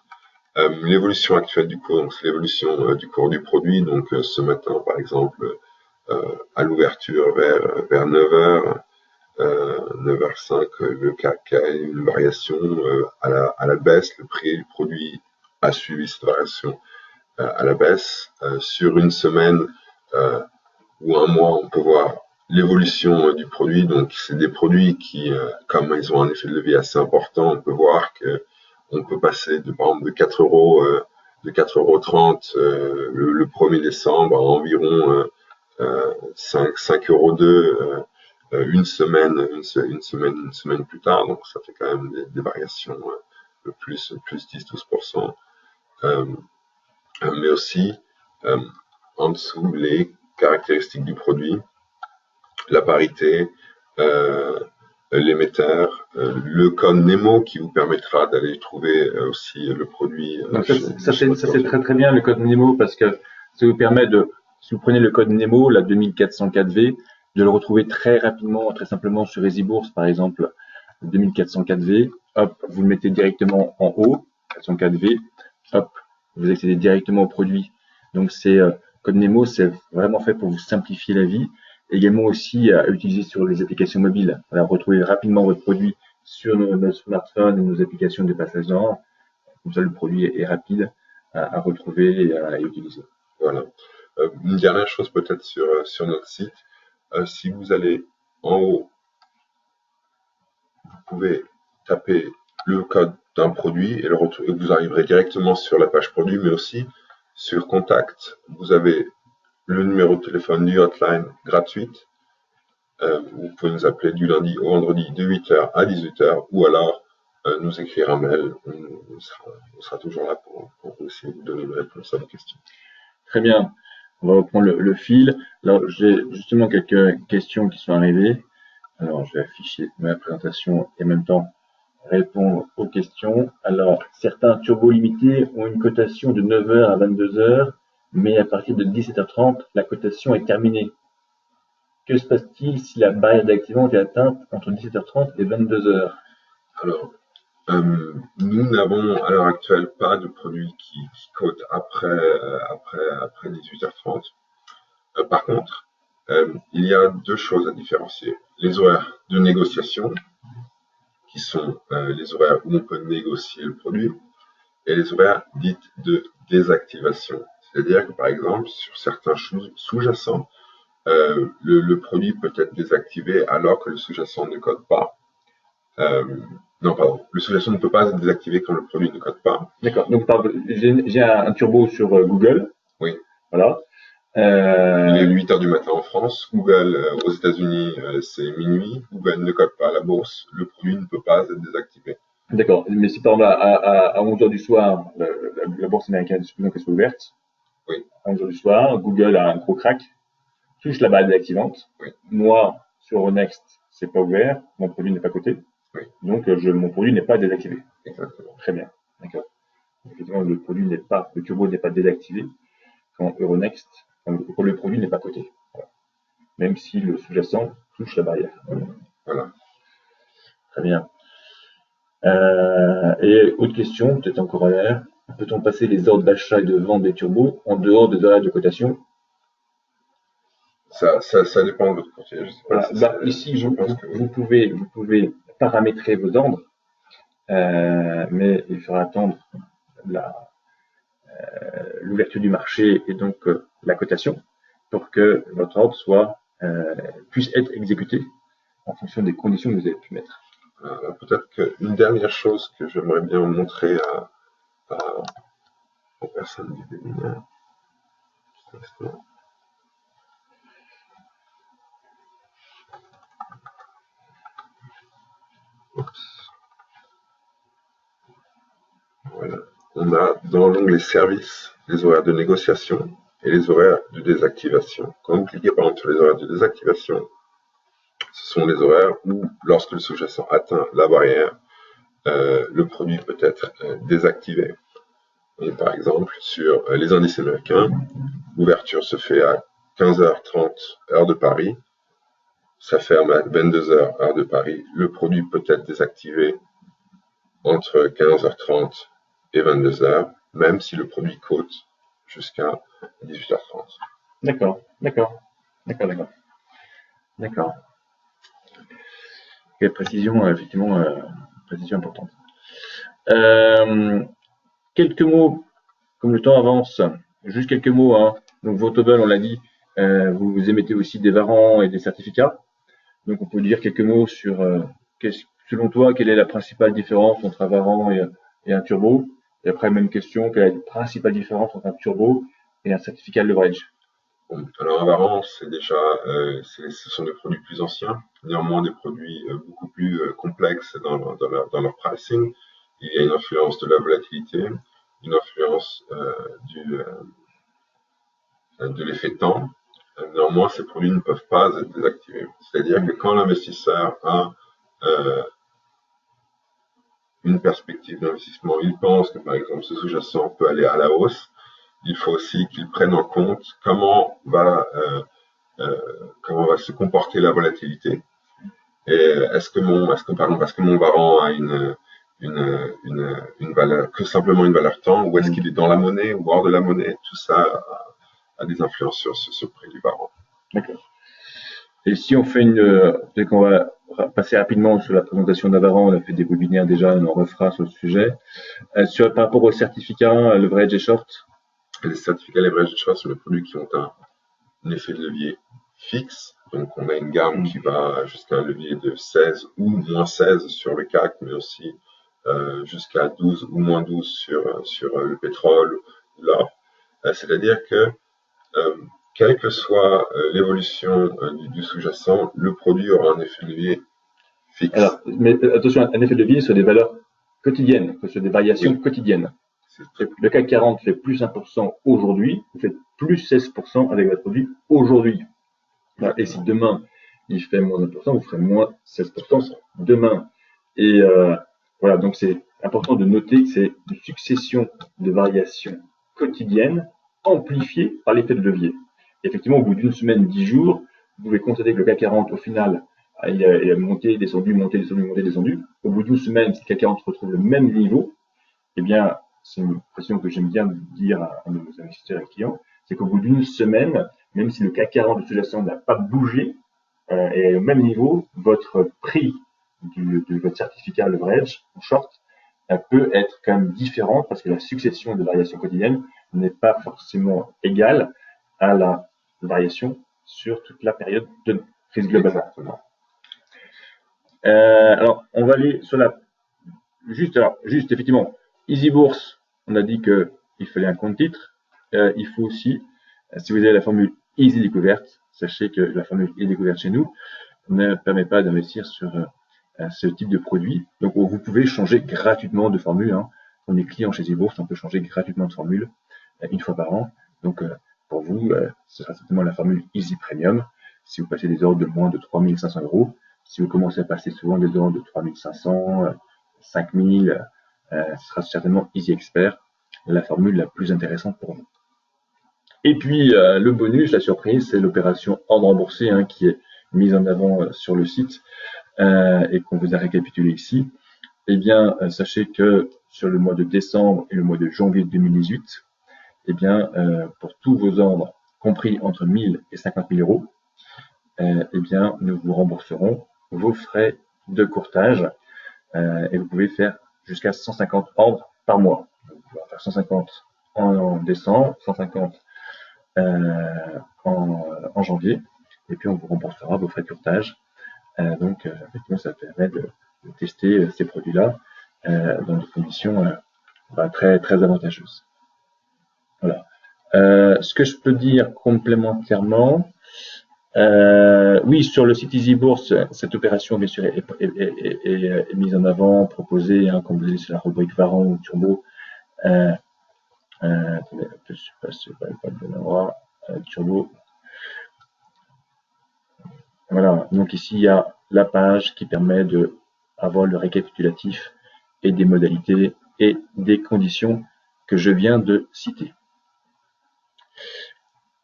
L'évolution actuelle du cours, donc c'est l'évolution du cours du produit. Donc ce matin, par exemple, à l'ouverture vers 9h, 9h05, le CAC a une variation à la baisse. Le prix du produit a suivi cette variation à la baisse. Sur une semaine ou un mois, on peut voir l'évolution du produit. Donc, c'est des produits qui, comme ils ont un effet de levier assez important, on peut voir que on peut passer par exemple, de 4 euros, de 4,30 € le 1er décembre à environ 5,2 € une semaine plus tard. Donc, ça fait quand même des variations de plus 10-12%. Euh, mais aussi, euh, en dessous, les caractéristiques du produit, la parité, euh, l'émetteur, le code Nemo qui vous permettra d'aller trouver aussi le produit Donc chez votre c'est courtier. très très bien le code Nemo parce que ça vous permet si vous prenez le code Nemo, la 2404V, de le retrouver très rapidement, très simplement sur EasyBourse, par exemple, 2404V, hop, vous le mettez directement en haut, 404V, hop, vous accédez directement au produit. Donc code Nemo, c'est vraiment fait pour vous simplifier la vie, également aussi à utiliser sur les applications mobiles. Voilà, retrouver rapidement votre produit sur nos smartphones et nos applications de passage d'ordre. Comme ça, le produit est rapide à retrouver et à utiliser. Voilà. Une dernière chose peut-être sur notre site. Si vous allez en haut, vous pouvez taper le code d'un produit et vous arriverez directement sur la page produit, mais aussi sur Contact. Vous avez le numéro de téléphone du hotline gratuite. Vous pouvez nous appeler du lundi au vendredi de 8h à 18h ou alors nous écrire un mail. On sera toujours là pour essayer de vous donner une réponse à vos questions. Très bien. On va reprendre le fil. Alors, j'ai justement quelques questions qui sont arrivées. Alors, je vais afficher ma présentation et en même temps répondre aux questions. Alors, certains turbos limités ont une cotation de 9h à 22h, mais à partir de 17h30, la cotation est terminée. Que se passe-t-il si la barrière d'activation est atteinte entre 17h30 et 22h? Alors, nous n'avons à l'heure actuelle pas de produit qui cote après 18h30. Par contre, il y a deux choses à différencier. Les horaires de négociation, qui sont les horaires où on peut négocier le produit, et les horaires dites de désactivation. C'est-à-dire que par exemple, sur certains sous-jacents, le produit peut être désactivé alors que le sous-jacent ne code pas. Non, pardon, le sous-jacent ne peut pas être désactivé quand le produit ne code pas. D'accord. Donc, j'ai un turbo sur Google. Oui. Voilà. Il est 8h du matin en France. Google, aux États-Unis, c'est minuit. Google ne code pas à la bourse. Le produit ne peut pas être désactivé. D'accord. Mais si par exemple à 11h du soir, la bourse américaine, supposons qu'elle soit ouverte, Oui. à 11h du soir, Google a un gros crack, touche la barre désactivante. Oui. Moi, sur Euronext, c'est pas ouvert, mon produit n'est pas coté. Oui. Donc, mon produit n'est pas désactivé. Exactement. Très bien. D'accord. Effectivement, le turbo n'est pas désactivé quand Euronext, quand le produit n'est pas coté. Voilà. Même si le sous-jacent touche la barrière. Voilà. Très bien. Et autre question, peut-être en corollaire, peut-on passer les ordres d'achat et de vente des turbos en dehors des horaires de cotation? Ça dépend de votre courtier. Je sais pas Voilà. si ici, vous pouvez paramétrer vos ordres, mais il faudra attendre l'ouverture du marché et donc la cotation pour que votre ordre puisse être exécuté en fonction des conditions que vous avez pu mettre. Peut-être qu'une dernière chose que j'aimerais bien montrer aux personnes du webinaire. Voilà. On a dans l'onglet services les horaires de négociation. et les horaires de désactivation. Quand vous cliquez par exemple sur les horaires de désactivation, ce sont les horaires où, lorsque le sous-jacent atteint la barrière, le produit peut être désactivé. Et par exemple, sur les indices américains, l'ouverture se fait à 15h30 heure de Paris, ça ferme à 22h heure de Paris. Le produit peut être désactivé entre 15h30 et 22h, même si le produit cote jusqu'à 18h30. D'accord. Quelle précision, effectivement, précision importante. Quelques mots, comme le temps avance, juste quelques mots. Hein. Donc, Votable, on l'a dit, vous émettez aussi des varants et des certificats. Donc, on peut dire quelques mots sur, selon toi, quelle est la principale différence entre un varant et un turbo? Et après, même question, quelle est la principale différence entre un turbo et un certificat de leverage? Bon, alors, un varant, c'est déjà, ce sont des produits plus anciens, néanmoins des produits beaucoup plus complexes dans leur pricing. Il y a une influence de la volatilité, une influence de l'effet temps. Néanmoins, ces produits ne peuvent pas être désactivés. C'est-à-dire que quand l'investisseur a une perspective d'investissement, il pense que par exemple ce sous-jacent peut aller à la hausse, il faut aussi qu'il prenne en compte comment va se comporter la volatilité. Et est-ce que mon varant a une valeur, que simplement une valeur temps, ou est-ce qu'il est dans la monnaie ou hors de la monnaie? Tout ça a des influences sur le prix du varant. D'accord. Et si on fait peut-être qu'on va passer rapidement sur la présentation d'un varant, on a fait des webinaires déjà, on en refera sur le sujet. Par rapport aux certificats, leverage et short. Les certificats leverage et short sont des produits qui ont un effet de levier fixe. Donc, on a une gamme qui va jusqu'à un levier de 16 ou moins 16 sur le CAC, mais aussi jusqu'à 12 ou moins 12 sur le pétrole ou l'or. C'est-à-dire que, quelle que soit l'évolution du sous-jacent, le produit aura un effet de levier fixe. Alors, mais attention, un effet de levier sur des valeurs quotidiennes, sur des variations quotidiennes. Le CAC 40 fait plus 1% aujourd'hui, vous faites plus 16% avec votre produit aujourd'hui. Et si demain, il fait moins 1%, vous ferez moins 16% demain. Et voilà, donc c'est important de noter que c'est une succession de variations quotidiennes amplifiées par l'effet de levier. Et effectivement, au bout d'une semaine, 10 jours, vous pouvez constater que le CAC 40, au final, il a monté, descendu, monté, descendu, monté, descendu. Au bout d'une semaine, si le CAC 40 retrouve le même niveau, eh bien, c'est une expression que j'aime bien dire à nos investisseurs et clients, c'est qu'au bout d'une semaine, même si le CAC 40 sous-jacent n'a pas bougé, et au même niveau, votre prix de votre certificat leverage en short peut être quand même différent parce que la succession de variations quotidiennes n'est pas forcément égale à la variation sur toute la période de crise globale. Alors, on va aller sur juste effectivement, Easy Bourse, on a dit qu'il fallait un compte titre. Il faut aussi, si vous avez la formule Easy Découverte, sachez que la formule Easy Découverte chez nous ne permet pas d'investir sur ce type de produit. Donc, vous pouvez changer gratuitement de formule. Hein. On est client chez Easy Bourse, on peut changer gratuitement de formule une fois par an. Donc, pour vous, ce sera certainement la formule Easy Premium. Si vous passez des ordres de moins de 3 500 €, si vous commencez à passer souvent des ordres de 3 500, 5 000, ce sera certainement Easy Expert, la formule la plus intéressante pour vous. Et puis, le bonus, la surprise, c'est l'opération ordre remboursé hein, qui est mise en avant sur le site et qu'on vous a récapitulé ici. Eh bien, sachez que sur le mois de décembre et le mois de janvier 2018, eh bien, pour tous vos ordres compris entre 1 000 et 50 000 €, eh bien, nous vous rembourserons vos frais de courtage et vous pouvez faire jusqu'à 150 ordres par mois. Donc, vous pouvez faire 150 en décembre, 150 en janvier, et puis on vous remboursera vos frais de courtage. Donc, effectivement, ça permet de tester ces produits-là dans des conditions très, très avantageuses. Voilà. Ce que je peux dire complémentairement, oui, sur le site Easy Bourse, cette opération, bien sûr, est mise en avant, proposée, hein, comme vous allez sur la rubrique Varant ou Turbo, Attendez, je suis pas sûr, pas le bon endroit. Turbo. Voilà, donc ici il y a la page qui permet de avoir le récapitulatif et des modalités et des conditions que je viens de citer.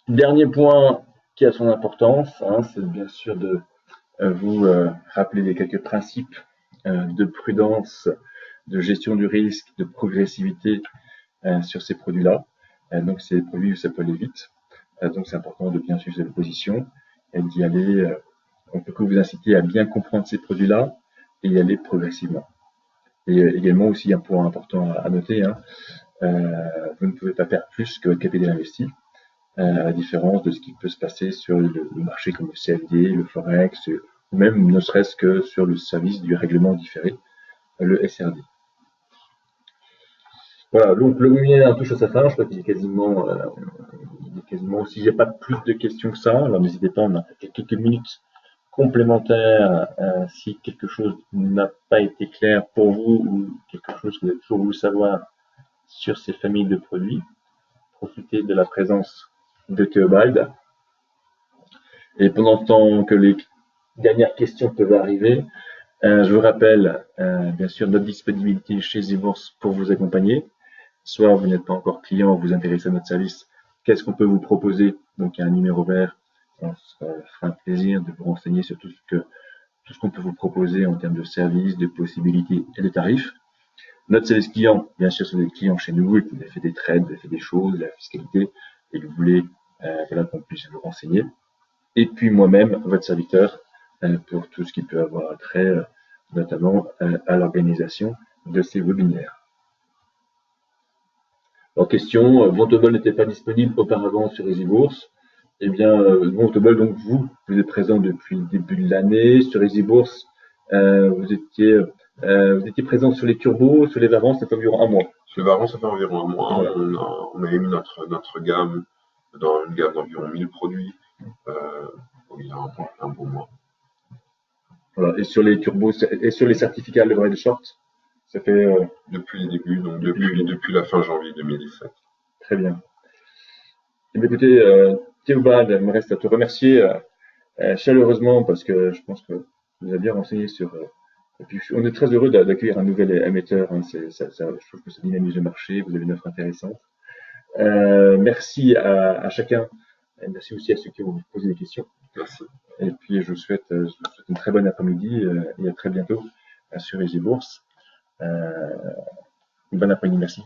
Dernier point qui a son importance, c'est bien sûr de vous rappeler les quelques principes de prudence, de gestion du risque, de progressivité sur ces produits-là. Donc ces produits, ça peut aller vite. Donc c'est important de bien suivre cette position et d'y aller. On peut que vous inciter à bien comprendre ces produits-là et y aller progressivement. Et également aussi un point important à noter, vous ne pouvez pas perdre plus que votre capital investi, à la différence de ce qui peut se passer sur le marché comme le CFD, le Forex, ou même ne serait-ce que sur le service du règlement différé, le SRD. Voilà, donc le webinaire touche à sa fin, je crois qu'il est quasiment, si j'ai pas plus de questions que ça, alors n'hésitez pas, on a quelques minutes complémentaires si quelque chose n'a pas été clair pour vous ou quelque chose que vous avez toujours voulu savoir sur ces familles de produits. Profitez de la présence de Théobald. Et pendant le temps que les dernières questions peuvent arriver, je vous rappelle bien sûr notre disponibilité chez eBourse pour vous accompagner. Soit vous n'êtes pas encore client, vous intéressez à notre service, qu'est-ce qu'on peut vous proposer? Donc il y a un numéro vert, on se fera un plaisir de vous renseigner sur tout ce qu'on peut vous proposer en termes de services, de possibilités et de tarifs. Notre service client, bien sûr, c'est des clients chez nous, et que vous avez fait des trades, vous avez fait des choses, de la fiscalité, et que vous voulez qu'on puisse vous renseigner. Et puis moi-même, votre serviteur, pour tout ce qui peut avoir trait, notamment à l'organisation de ces webinaires. En question, Vontobel n'était pas disponible auparavant sur EasyBourse. Eh bien, Vontobel, donc vous êtes présent depuis le début de l'année sur EasyBourse. Vous étiez présent sur les turbos, sur les Varans, ça fait environ un mois. Sur les Varans, ça fait environ un mois. Voilà. On a émis notre gamme dans une gamme d'environ 1000 produits. Il y a un bon mois. Voilà. Et sur les turbos et sur les certificats leverage short, ça fait depuis le début, donc depuis la fin janvier 2017. Très bien. Et bien, écoutez, Théobald, il me reste à te remercier chaleureusement parce que je pense que vous nous avez bien renseigné sur. Et puis, on est très heureux d'accueillir un nouvel émetteur. Je trouve que ça dynamise le marché. Vous avez une offre intéressante. Merci à chacun. Et merci aussi à ceux qui ont posé des questions. Merci. Et puis, je vous souhaite une très bonne après-midi et à très bientôt sur EasyBourse. Une bonne après-midi. Merci.